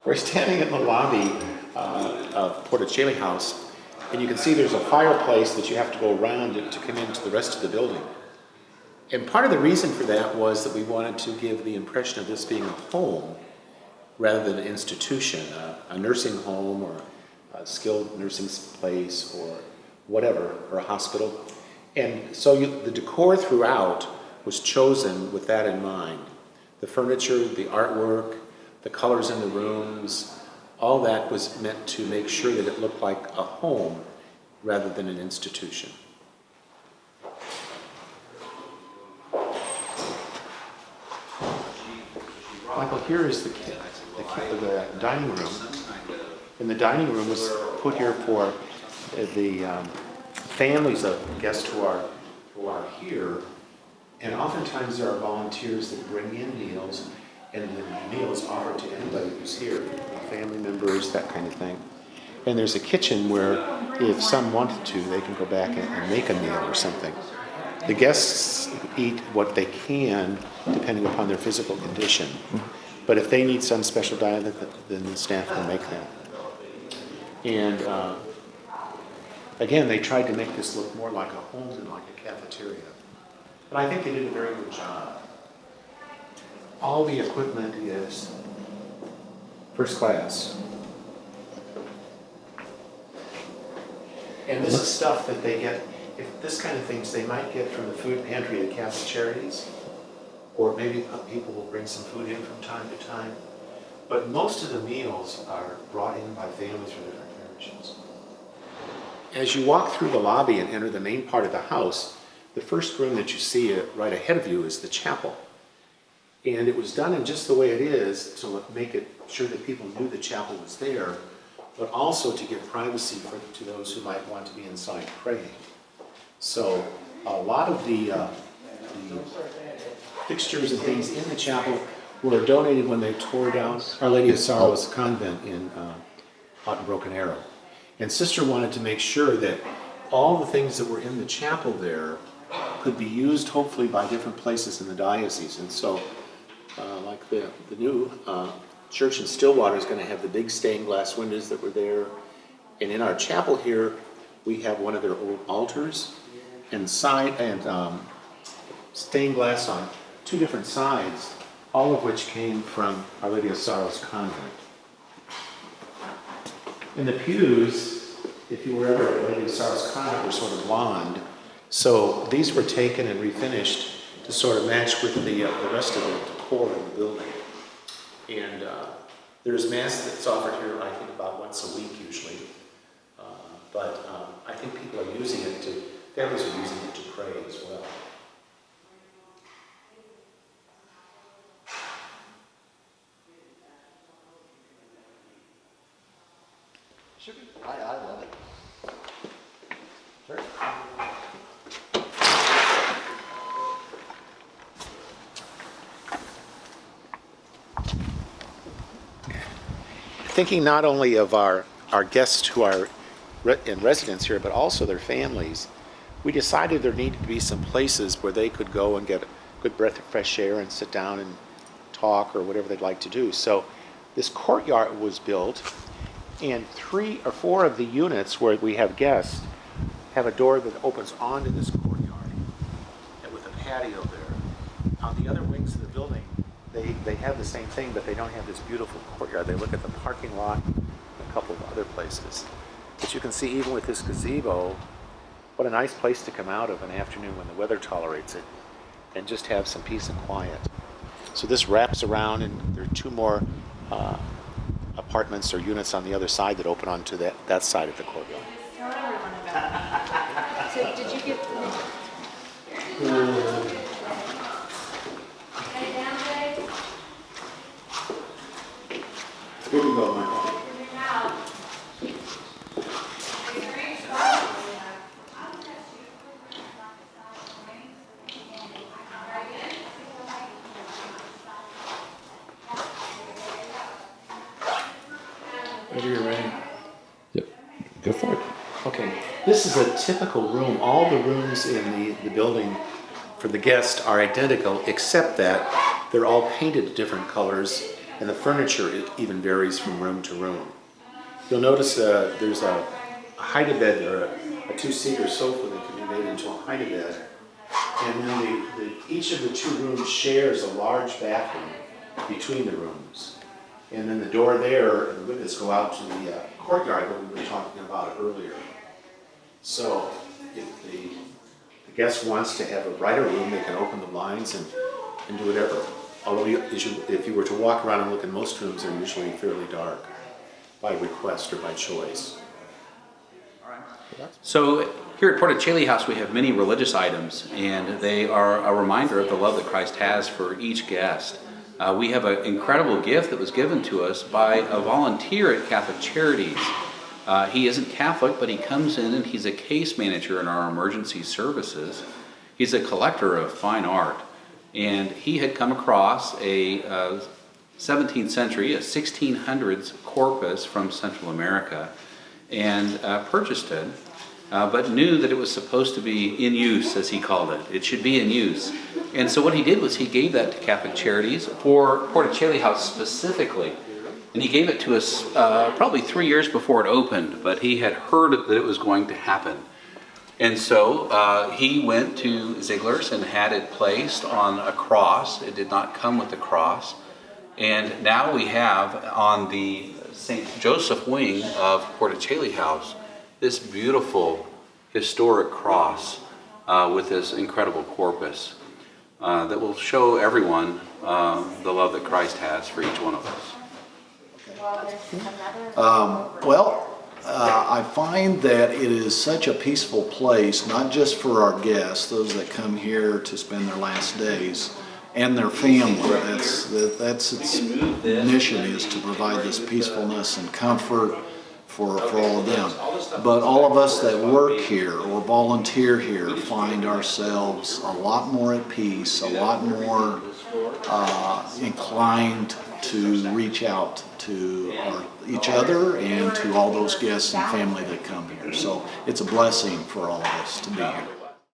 We're standing in the lobby of Porta Caeli House, and you can see there's a fireplace that you have to go around to come into the rest of the building. And part of the reason for that was that we wanted to give the impression of this being a home rather than an institution, a nursing home or a skilled nursing place or whatever, or a hospital. And so the decor throughout was chosen with that in mind. The furniture, the artwork, the colors in the rooms, all that was meant to make sure that it looked like a home rather than an institution. Michael, here is the dining room. And the dining room was put here for the families of guests who are here. And oftentimes there are volunteers that bring in meals, and the meals offered to anybody who's here, family members, that kind of thing. And there's a kitchen where if some wanted to, they can go back and make a meal or something. The guests eat what they can, depending upon their physical condition. But if they need some special diet, then the staff can make that. And again, they tried to make this look more like a home than like a cafeteria. But I think they did a very good job. All the equipment is first class. And this is stuff that they get, if this kind of things they might get from the food pantry at Catholic Charities, or maybe people will bring some food in from time to time. But most of the meals are brought in by families from different parishes. As you walk through the lobby and enter the main part of the house, the first room that you see right ahead of you is the chapel. And it was done in just the way it is to make it sure that people knew the chapel was there, but also to give privacy to those who might want to be inside praying. So a lot of the fixtures and things in the chapel were donated when they tore down Our Lady of Sorrows convent out in Broken Arrow. And Sister wanted to make sure that all the things that were in the chapel there could be used hopefully by different places in the diocese. And so like the new church in Stillwater is going to have the big stained glass windows that were there. And in our chapel here, we have one of their old altars and stained glass on two different sides, all of which came from Our Lady of Sorrows convent. And the pews, if you were ever at Our Lady of Sorrows convent, were sort of blonde. So these were taken and refinished to sort of match with the rest of the decor in the building. And there's Mass that's offered here, I think, about once a week usually. But I think people are using it families are using it to pray as well. I love it. Sure. Thinking not only of our guests who are in residence here, but also their families, we decided there needed to be some places where they could go and get a good breath of fresh air and sit down and talk or whatever they'd like to do. So this courtyard was built, and 3 or 4 of the units where we have guests have a door that opens onto this courtyard and with a patio there. On the other wings of the building, they have the same thing, but they don't have this beautiful courtyard. They look at the parking lot and a couple of other places. But you can see even with this gazebo, what a nice place to come out of an afternoon when the weather tolerates it and just have some peace and quiet. So this wraps around, and there are 2 more apartments or units on the other side that open onto that side of the courtyard. Tell everyone about it. So did you get Here we go, Michael. Whenever you're ready. Yep. Go for it. Okay, this is a typical room. All the rooms in the building for the guests are identical, except that they're all painted different colors And the furniture even varies from room to room. You'll notice there's a hide-a-bed or a two-seater sofa that can be made into a hide-a-bed. And then each of the two rooms shares a large bathroom between the rooms. And then the door there and the windows go out to the courtyard that we were talking about earlier. So if the guest wants to have a brighter room, they can open the blinds and do whatever. Although if you were to walk around and look in most rooms, they're usually fairly dark by request or by choice. So here at Porta Caeli House, we have many religious items, and they are a reminder of the love that Christ has for each guest. We have an incredible gift that was given to us by a volunteer at Catholic Charities. He isn't Catholic, but he comes in and he's a case manager in our emergency services. He's a collector of fine art, and he had come across a 17th century, a 1600s corpus from Central America, and purchased it, but knew that it was supposed to be in use, as he called it. It should be in use. And so what he did was he gave that to Catholic Charities for Porta Caeli House specifically. And he gave it to us probably 3 years before it opened, but he had heard that it was going to happen. And so he went to Ziegler's and had it placed on a cross. It did not come with the cross. And now we have on the St. Joseph wing of Porta Caeli House this beautiful historic cross with this incredible corpus that will show everyone the love that Christ has for each one of us. I find that it is such a peaceful place, not just for our guests, those that come here to spend their last days, and their family. That's its mission, is to provide this peacefulness and comfort for all of them. But all of us that work here or volunteer here find ourselves a lot more at peace, a lot more inclined to reach out to each other and to all those guests and family that come here. So it's a blessing for all of us to be here.